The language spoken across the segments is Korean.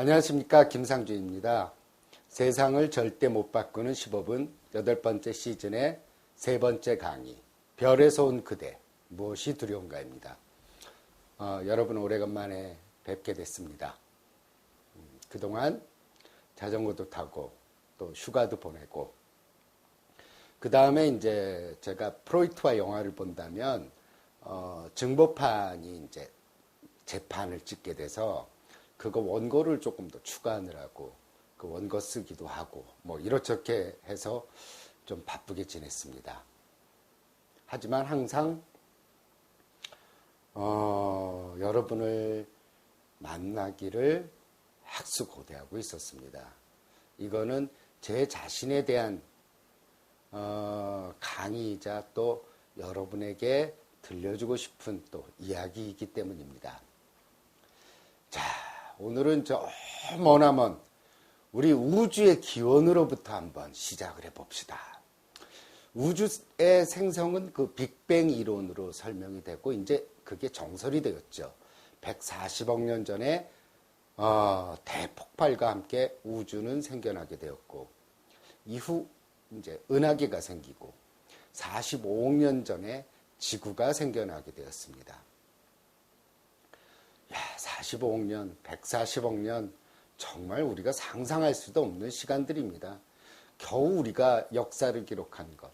안녕하십니까, 김상준입니다. 세상을 절대 못 바꾸는 15분 8번째 시즌의 세 번째 강의, 별에서 온 그대, 무엇이 두려운가입니다. 여러분 오래간만에 뵙게 됐습니다. 그동안 자전거도 타고 또 휴가도 보내고, 그 다음에 이제 제가 프로이트와 영화를 본다면 증보판이 이제 재판을 찍게 돼서 그거 원고를 조금 더 추가하느라고 그 원고 쓰기도 하고 뭐 이렇게 해서 좀 바쁘게 지냈습니다. 하지만 항상 여러분을 만나기를 학수고대하고 있었습니다. 이거는 제 자신에 대한 강의이자 또 여러분에게 들려주고 싶은 또 이야기이기 때문입니다. 자, 오늘은 저 머나먼 우리 우주의 기원으로부터 한번 시작을 해봅시다. 우주의 생성은 그 빅뱅 이론으로 설명이 되고 이제 그게 정설이 되었죠. 140억 년 전에 대폭발과 함께 우주는 생겨나게 되었고, 이후 이제 은하계가 생기고 45억 년 전에 지구가 생겨나게 되었습니다. 45억 년, 140억 년, 정말 우리가 상상할 수도 없는 시간들입니다. 겨우 우리가 역사를 기록한 것,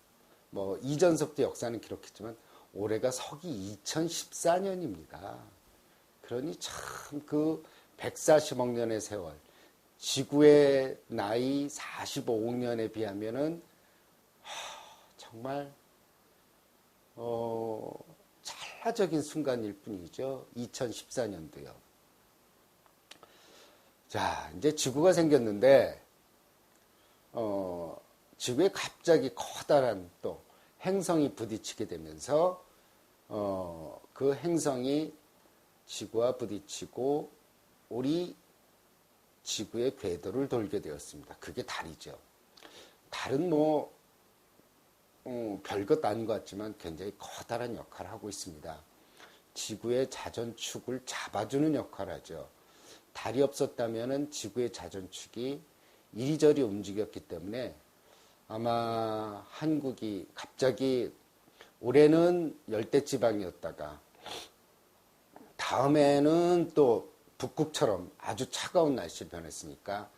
뭐 이전서부터 역사는 기록했지만 올해가 서기 2014년입니다. 그러니 참 그 140억 년의 세월, 지구의 나이 45억 년에 비하면은 정말 찰나적인 순간일 뿐이죠. 2014년도요. 자, 이제 지구가 생겼는데 지구에 갑자기 커다란 또 행성이 부딪히게 되면서 그 행성이 지구와 부딪히고 우리 지구의 궤도를 돌게 되었습니다. 그게 달이죠. 달은 뭐 별것 아닌 것 같지만 굉장히 커다란 역할을 하고 있습니다. 지구의 자전축을 잡아주는 역할을 하죠. 달이 없었다면 지구의 자전축이 이리저리 움직였기 때문에 아마 한국이 갑자기 올해는 열대지방이었다가 다음에는 또 북극처럼 아주 차가운 날씨를 변했으니까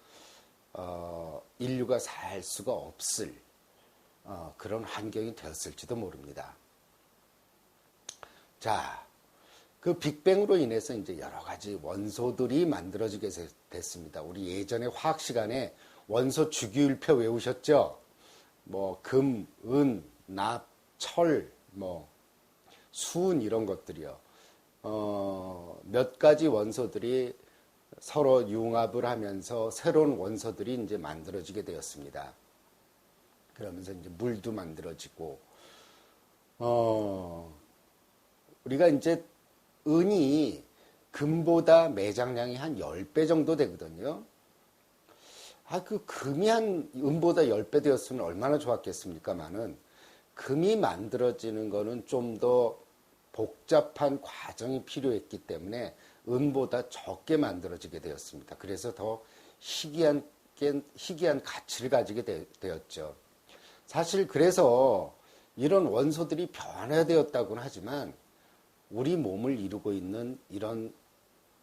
인류가 살 수가 없을 그런 환경이 되었을지도 모릅니다. 자, 그 빅뱅으로 인해서 이제 여러 가지 원소들이 만들어지게 됐습니다. 우리 예전에 화학 시간에 원소 주기율표 외우셨죠? 뭐 금, 은, 납, 철, 뭐 수은 이런 것들이요. 몇 가지 원소들이 서로 융합을 하면서 새로운 원소들이 이제 만들어지게 되었습니다. 그러면서 이제 물도 만들어지고, 우리가 이제 은이 금보다 매장량이 한 10배 정도 되거든요. 그 금이 한 은보다 10배 되었으면 얼마나 좋았겠습니까만은, 금이 만들어지는 거는 좀 더 복잡한 과정이 필요했기 때문에 은보다 적게 만들어지게 되었습니다. 그래서 더 희귀한 가치를 가지게 되었죠. 사실 그래서 이런 원소들이 변화되었다고는 하지만 우리 몸을 이루고 있는 이런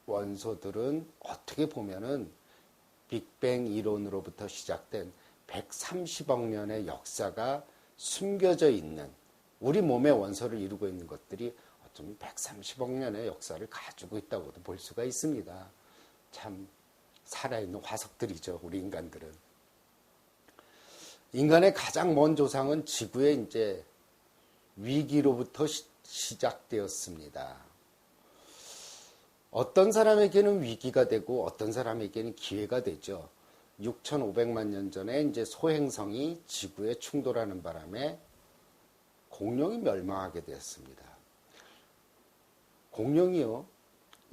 원소들은 어떻게 보면은 빅뱅 이론으로부터 시작된 130억 년의 역사가 숨겨져 있는, 우리 몸의 원소를 이루고 있는 것들이 어쩌면 130억 년의 역사를 가지고 있다고도 볼 수가 있습니다. 참 살아있는 화석들이죠, 우리 인간들은. 인간의 가장 먼 조상은 지구의 이제 위기로부터 시작되었습니다. 어떤 사람에게는 위기가 되고 어떤 사람에게는 기회가 되죠. 6,500만 년 전에 이제 소행성이 지구에 충돌하는 바람에 공룡이 멸망하게 되었습니다. 공룡이요,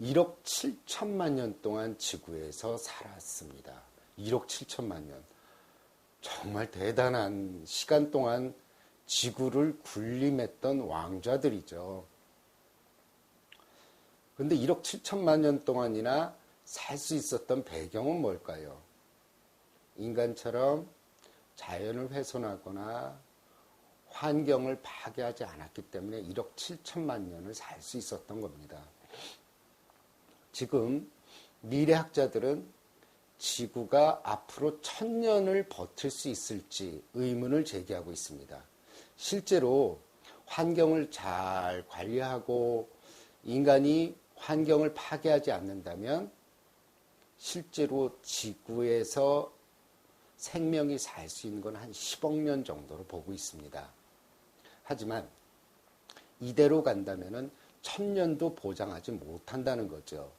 1억 7천만 년 동안 지구에서 살았습니다. 1억 7천만 년. 정말 대단한 시간 동안 지구를 군림했던 왕자들이죠. 그런데 1억 7천만 년 동안이나 살 수 있었던 배경은 뭘까요? 인간처럼 자연을 훼손하거나 환경을 파괴하지 않았기 때문에 1억 7천만 년을 살 수 있었던 겁니다. 지금 미래학자들은 지구가 앞으로 1000년을 버틸 수 있을지 의문을 제기하고 있습니다. 실제로 환경을 잘 관리하고 인간이 환경을 파괴하지 않는다면 실제로 지구에서 생명이 살 수 있는 건 한 10억 년 정도로 보고 있습니다. 하지만 이대로 간다면 1000년도 보장하지 못한다는 거죠.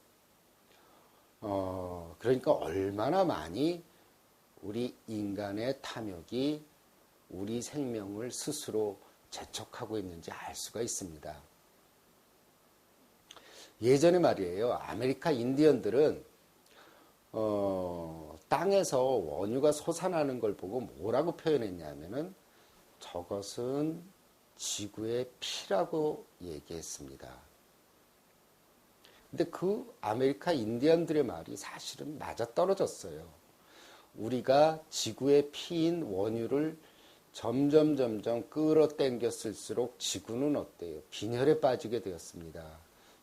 그러니까 얼마나 많이 우리 인간의 탐욕이 우리 생명을 스스로 재촉하고 있는지 알 수가 있습니다. 예전에 말이에요. 아메리카 인디언들은 땅에서 원유가 솟아나는 걸 보고 뭐라고 표현했냐면은 저것은 지구의 피라고 얘기했습니다. 근데 그 아메리카 인디언들의 말이 사실은 맞아떨어졌어요. 우리가 지구의 피인 원유를 점점 끌어당겨 쓸수록 지구는 어때요? 빈혈에 빠지게 되었습니다.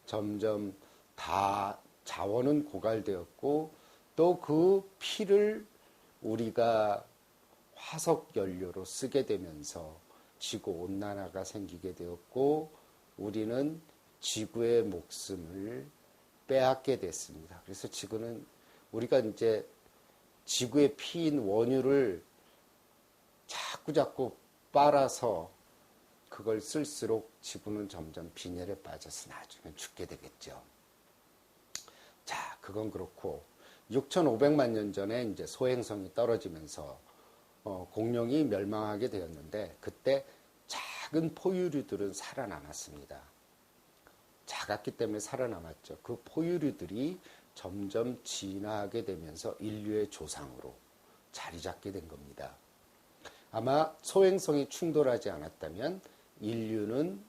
점점 다 자원은 고갈되었고 또 그 피를 우리가 화석 연료로 쓰게 되면서 지구 온난화가 생기게 되었고 우리는 지구의 목숨을 빼앗게 됐습니다. 그래서 지구는 우리가 이제 지구의 피인 원유를 자꾸 빨아서 그걸 쓸수록 지구는 점점 빈혈에 빠져서 나중에 죽게 되겠죠. 자, 그건 그렇고 6,500만 년 전에 이제 소행성이 떨어지면서 공룡이 멸망하게 되었는데 그때 작은 포유류들은 살아남았습니다. 작았기 때문에 살아남았죠. 그 포유류들이 점점 진화하게 되면서 인류의 조상으로 자리 잡게 된 겁니다. 아마 소행성이 충돌하지 않았다면 인류는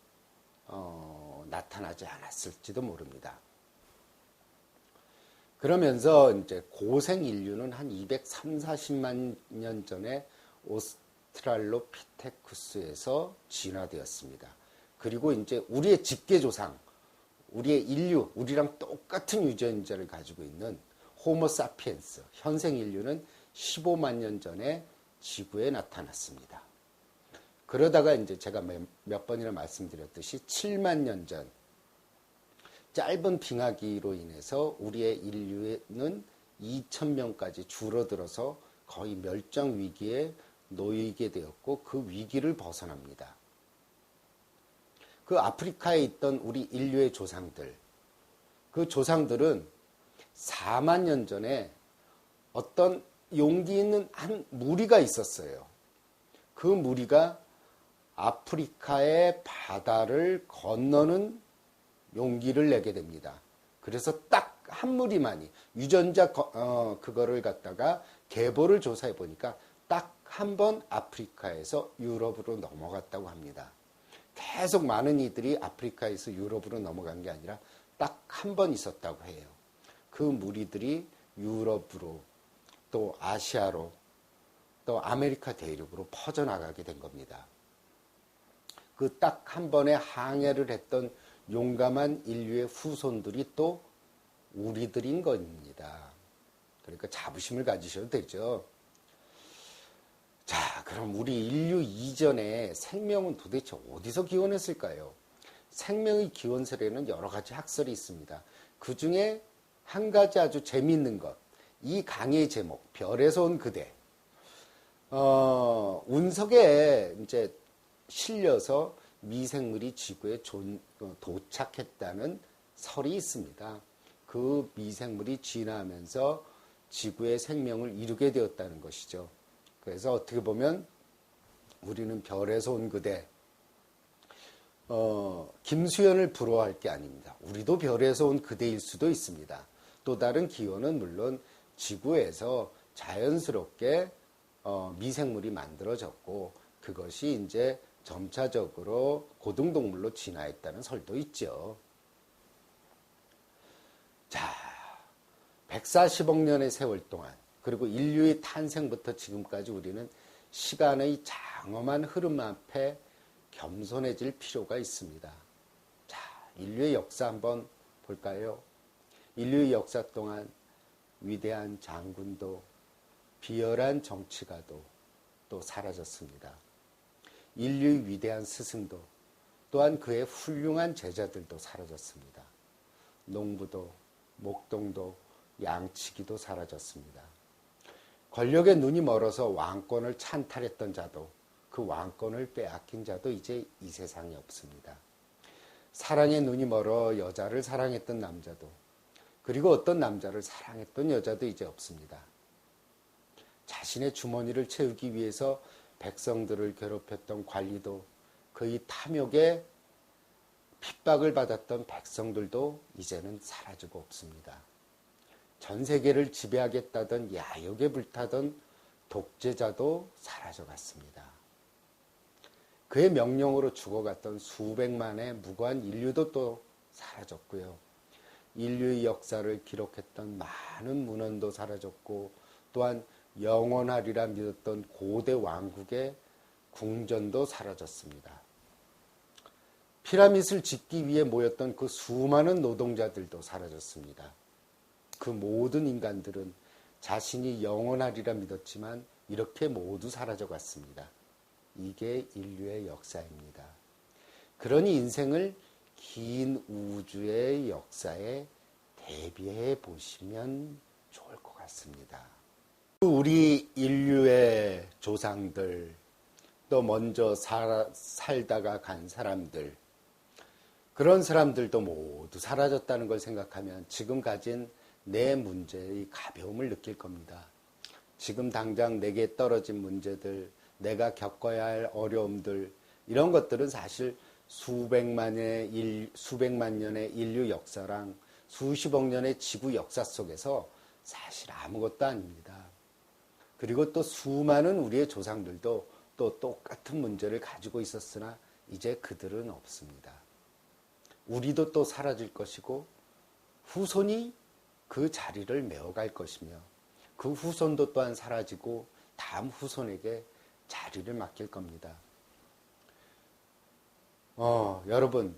나타나지 않았을지도 모릅니다. 그러면서 이제 고생 인류는 한 230만 년 전에 오스트랄로피테쿠스에서 진화되었습니다. 그리고 이제 우리의 직계조상, 우리의 인류, 우리랑 똑같은 유전자를 가지고 있는 호모사피엔스, 현생 인류는 15만 년 전에 지구에 나타났습니다. 그러다가 이제 제가 몇 번이나 말씀드렸듯이 7만 년 전 짧은 빙하기로 인해서 우리의 인류는 2,000명까지 줄어들어서 거의 멸종 위기에 놓이게 되었고 그 위기를 벗어납니다. 그 아프리카에 있던 우리 인류의 조상들, 그 조상들은 4만 년 전에 어떤 용기 있는 한 무리가 있었어요. 그 무리가 아프리카의 바다를 건너는 용기를 내게 됩니다. 그래서 딱 한 무리만이 유전자 그거를 갖다가 계보를 조사해 보니까 딱 한 번 아프리카에서 유럽으로 넘어갔다고 합니다. 계속 많은 이들이 아프리카에서 유럽으로 넘어간 게 아니라 딱 한 번 있었다고 해요. 그 무리들이 유럽으로 또 아시아로 또 아메리카 대륙으로 퍼져나가게 된 겁니다. 그 딱 한 번의 항해를 했던 용감한 인류의 후손들이 또 우리들인 겁니다. 그러니까 자부심을 가지셔도 되죠. 자, 그럼 우리 인류 이전에 생명은 도대체 어디서 기원했을까요? 생명의 기원설에는 여러 가지 학설이 있습니다. 그 중에 한 가지 아주 재미있는 것, 이 강의의 제목, 별에서 온 그대. 운석에 이제 실려서 미생물이 지구에 도착했다는 설이 있습니다. 그 미생물이 진화하면서 지구의 생명을 이루게 되었다는 것이죠. 그래서 어떻게 보면 우리는 별에서 온 그대, 김수현을 부러워할 게 아닙니다. 우리도 별에서 온 그대일 수도 있습니다. 또 다른 기원은 물론 지구에서 자연스럽게 미생물이 만들어졌고 그것이 이제 점차적으로 고등동물로 진화했다는 설도 있죠. 자, 140억 년의 세월 동안, 그리고 인류의 탄생부터 지금까지 우리는 시간의 장엄한 흐름 앞에 겸손해질 필요가 있습니다. 자, 인류의 역사 한번 볼까요? 인류의 역사 동안 위대한 장군도 비열한 정치가도 또 사라졌습니다. 인류의 위대한 스승도 또한 그의 훌륭한 제자들도 사라졌습니다. 농부도 목동도 양치기도 사라졌습니다. 권력의 눈이 멀어서 왕권을 찬탈했던 자도 그 왕권을 빼앗긴 자도 이제 이 세상에 없습니다. 사랑의 눈이 멀어 여자를 사랑했던 남자도 그리고 어떤 남자를 사랑했던 여자도 이제 없습니다. 자신의 주머니를 채우기 위해서 백성들을 괴롭혔던 관리도 그의 탐욕에 핍박을 받았던 백성들도 이제는 사라지고 없습니다. 전 세계를 지배하겠다던 야욕에 불타던 독재자도 사라져갔습니다. 그의 명령으로 죽어갔던 수백만의 무고한 인류도 또 사라졌고요. 인류의 역사를 기록했던 많은 문헌도 사라졌고 또한 영원하리라 믿었던 고대 왕국의 궁전도 사라졌습니다. 피라밋을 짓기 위해 모였던 그 수많은 노동자들도 사라졌습니다. 그 모든 인간들은 자신이 영원하리라 믿었지만 이렇게 모두 사라져갔습니다. 이게 인류의 역사입니다. 그러니 인생을 긴 우주의 역사에 대비해 보시면 좋을 것 같습니다. 우리 인류의 조상들, 또 먼저 살다가 간 사람들, 그런 사람들도 모두 사라졌다는 걸 생각하면 지금 가진 내 문제의 가벼움을 느낄 겁니다. 지금 당장 내게 떨어진 문제들, 내가 겪어야 할 어려움들, 이런 것들은 사실 수백만 년의 인류 역사랑 수십억 년의 지구 역사 속에서 사실 아무것도 아닙니다. 그리고 또 수많은 우리의 조상들도 또 똑같은 문제를 가지고 있었으나 이제 그들은 없습니다. 우리도 또 사라질 것이고 후손이 그 자리를 메워갈 것이며 그 후손도 또한 사라지고 다음 후손에게 자리를 맡길 겁니다. 여러분,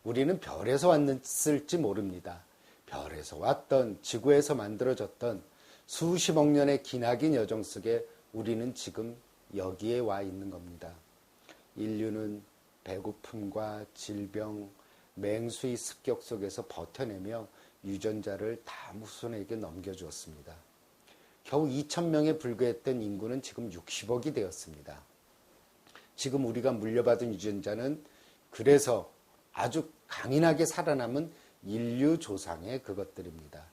우리는 별에서 왔을지 모릅니다. 별에서 왔던, 지구에서 만들어졌던 수십억 년의 기나긴 여정 속에 우리는 지금 여기에 와 있는 겁니다. 인류는 배고픔과 질병, 맹수의 습격 속에서 버텨내며 유전자를 다음 후손에게 넘겨주었습니다. 겨우 2,000명에 불과했던 인구는 지금 60억이 되었습니다. 지금 우리가 물려받은 유전자는 그래서 아주 강인하게 살아남은 인류 조상의 그것들입니다.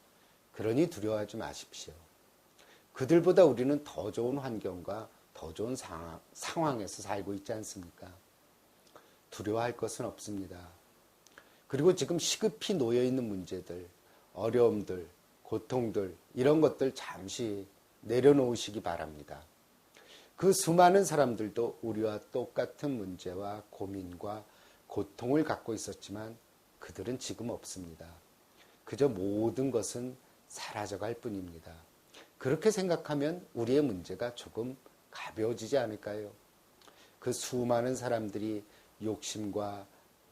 그러니 두려워하지 마십시오. 그들보다 우리는 더 좋은 환경과 더 좋은 상황에서 살고 있지 않습니까? 두려워할 것은 없습니다. 그리고 지금 시급히 놓여있는 문제들, 어려움들, 고통들, 이런 것들 잠시 내려놓으시기 바랍니다. 그 수많은 사람들도 우리와 똑같은 문제와 고민과 고통을 갖고 있었지만 그들은 지금 없습니다. 그저 모든 것은 사라져갈 뿐입니다. 그렇게 생각하면 우리의 문제가 조금 가벼워지지 않을까요? 그 수많은 사람들이 욕심과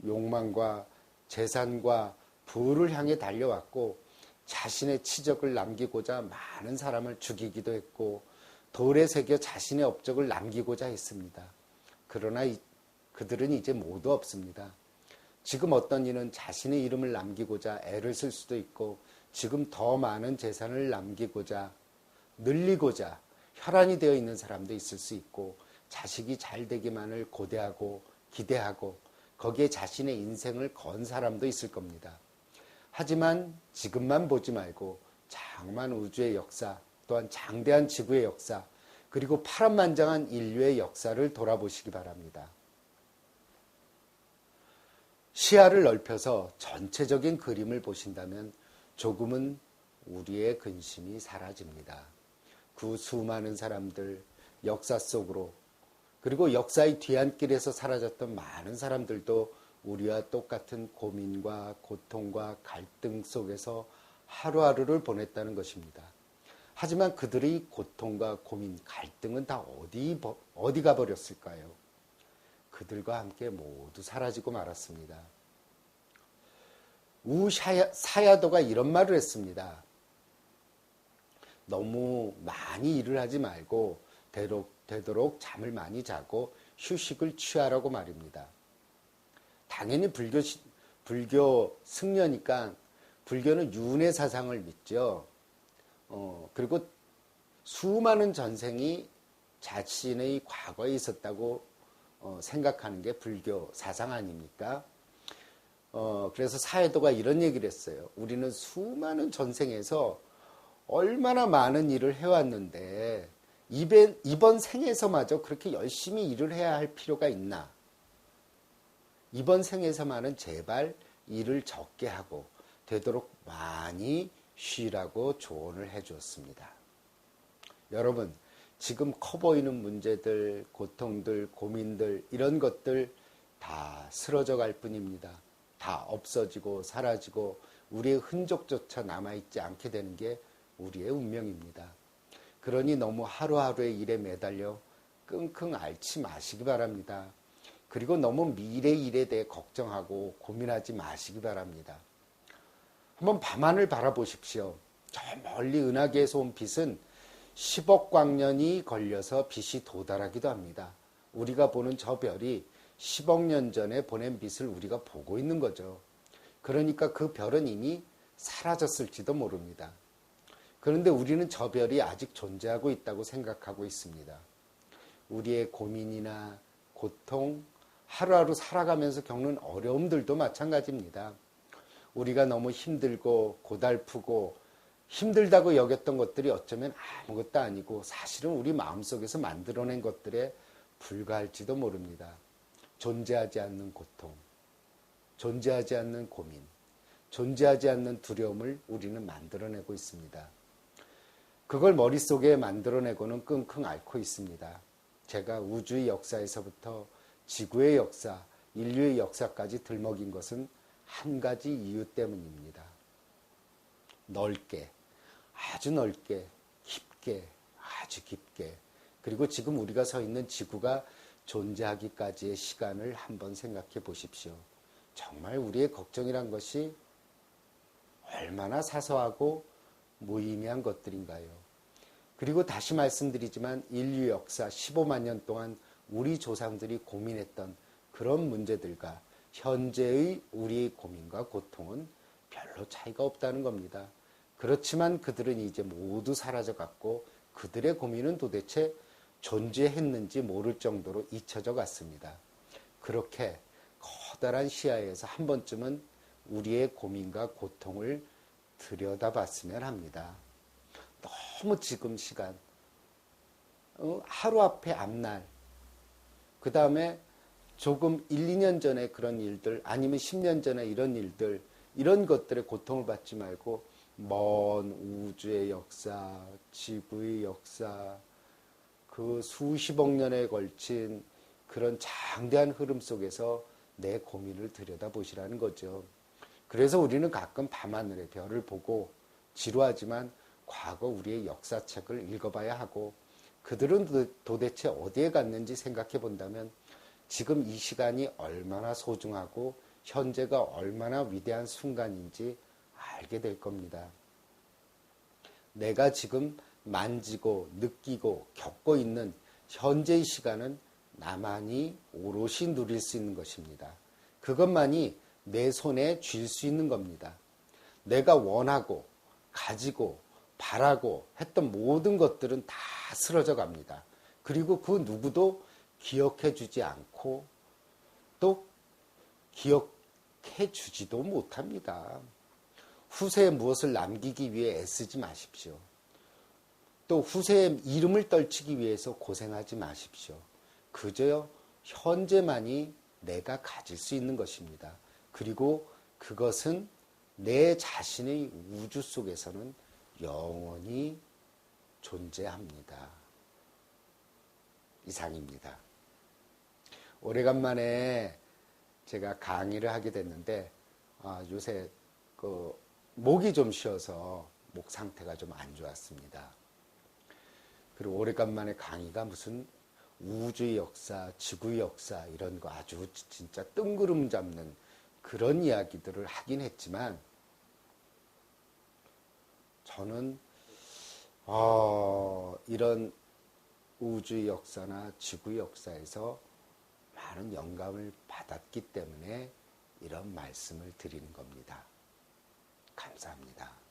욕망과 재산과 부를 향해 달려왔고 자신의 치적을 남기고자 많은 사람을 죽이기도 했고 돌에 새겨 자신의 업적을 남기고자 했습니다. 그러나 그들은 이제 모두 없습니다. 지금 어떤 이는 자신의 이름을 남기고자 애를 쓸 수도 있고 지금 더 많은 재산을 남기고자 늘리고자 혈안이 되어 있는 사람도 있을 수 있고 자식이 잘 되기만을 고대하고 기대하고 거기에 자신의 인생을 건 사람도 있을 겁니다. 하지만 지금만 보지 말고 장만 우주의 역사 또한 장대한 지구의 역사 그리고 파란만장한 인류의 역사를 돌아보시기 바랍니다. 시야를 넓혀서 전체적인 그림을 보신다면 조금은 우리의 근심이 사라집니다. 그 수많은 사람들, 역사 속으로 그리고 역사의 뒤안길에서 사라졌던 많은 사람들도 우리와 똑같은 고민과 고통과 갈등 속에서 하루하루를 보냈다는 것입니다. 하지만 그들의 고통과 고민, 갈등은 다 어디 가버렸을까요? 그들과 함께 모두 사라지고 말았습니다. 사야도가 이런 말을 했습니다. 너무 많이 일을 하지 말고 되도록 잠을 많이 자고 휴식을 취하라고 말입니다. 당연히 불교 승려니까 불교는 윤회 사상을 믿죠. 그리고 수많은 전생이 자신의 과거에 있었다고 생각하는 게 불교 사상 아닙니까? 그래서 사회도가 이런 얘기를 했어요. 우리는 수많은 전생에서 얼마나 많은 일을 해왔는데 이번 생에서마저 그렇게 열심히 일을 해야 할 필요가 있나? 이번 생에서만은 제발 일을 적게 하고 되도록 많이 쉬라고 조언을 해 주었습니다. 여러분, 지금 커 보이는 문제들, 고통들, 고민들 이런 것들 다 쓰러져 갈 뿐입니다. 다 없어지고 사라지고 우리의 흔적조차 남아있지 않게 되는 게 우리의 운명입니다. 그러니 너무 하루하루의 일에 매달려 끙끙 앓지 마시기 바랍니다. 그리고 너무 미래 일에 대해 걱정하고 고민하지 마시기 바랍니다. 한번 밤하늘 바라보십시오. 저 멀리 은하계에서 온 빛은 10억 광년이 걸려서 빛이 도달하기도 합니다. 우리가 보는 저 별이 10억 년 전에 보낸 빛을 우리가 보고 있는 거죠. 그러니까 그 별은 이미 사라졌을지도 모릅니다. 그런데 우리는 저 별이 아직 존재하고 있다고 생각하고 있습니다. 우리의 고민이나 고통, 하루하루 살아가면서 겪는 어려움들도 마찬가지입니다. 우리가 너무 힘들고 고달프고 힘들다고 여겼던 것들이 어쩌면 아무것도 아니고 사실은 우리 마음속에서 만들어낸 것들에 불과할지도 모릅니다. 존재하지 않는 고통, 존재하지 않는 고민, 존재하지 않는 두려움을 우리는 만들어내고 있습니다. 그걸 머릿속에 만들어내고는 끙끙 앓고 있습니다. 제가 우주의 역사에서부터 지구의 역사, 인류의 역사까지 들먹인 것은 한 가지 이유 때문입니다. 넓게, 아주 넓게, 깊게, 아주 깊게, 그리고 지금 우리가 서 있는 지구가 존재하기까지의 시간을 한번 생각해 보십시오. 정말 우리의 걱정이란 것이 얼마나 사소하고 무의미한 것들인가요? 그리고 다시 말씀드리지만 인류 역사 15만 년 동안 우리 조상들이 고민했던 그런 문제들과 현재의 우리의 고민과 고통은 별로 차이가 없다는 겁니다. 그렇지만 그들은 이제 모두 사라져갔고 그들의 고민은 도대체 존재했는지 모를 정도로 잊혀져 갔습니다. 그렇게 커다란 시야에서 한 번쯤은 우리의 고민과 고통을 들여다봤으면 합니다. 너무 지금 시간, 하루 앞에 앞날, 그 다음에 조금 1, 2년 전에 그런 일들 아니면 10년 전에 이런 일들 이런 것들에 고통을 받지 말고 먼 우주의 역사, 지구의 역사, 그 수십억 년에 걸친 그런 장대한 흐름 속에서 내 고민을 들여다보시라는 거죠. 그래서 우리는 가끔 밤하늘의 별을 보고 지루하지만 과거 우리의 역사책을 읽어봐야 하고 그들은 도대체 어디에 갔는지 생각해 본다면 지금 이 시간이 얼마나 소중하고 현재가 얼마나 위대한 순간인지 알게 될 겁니다. 내가 지금 만지고 느끼고 겪고 있는 현재의 시간은 나만이 오롯이 누릴 수 있는 것입니다. 그것만이 내 손에 쥘 수 있는 겁니다. 내가 원하고 가지고 바라고 했던 모든 것들은 다 쓰러져 갑니다. 그리고 그 누구도 기억해 주지 않고 또 기억해 주지도 못합니다. 후세에 무엇을 남기기 위해 애쓰지 마십시오. 또 후세의 이름을 떨치기 위해서 고생하지 마십시오. 그저 현재만이 내가 가질 수 있는 것입니다. 그리고 그것은 내 자신의 우주 속에서는 영원히 존재합니다. 이상입니다. 오래간만에 제가 강의를 하게 됐는데 요새 목이 좀 쉬어서 목 상태가 좀 안 좋았습니다. 그리고 오래간만에 강의가 무슨 우주의 역사, 지구의 역사 이런 거 아주 진짜 뜬구름 잡는 그런 이야기들을 하긴 했지만 저는 이런 우주의 역사나 지구의 역사에서 많은 영감을 받았기 때문에 이런 말씀을 드리는 겁니다. 감사합니다.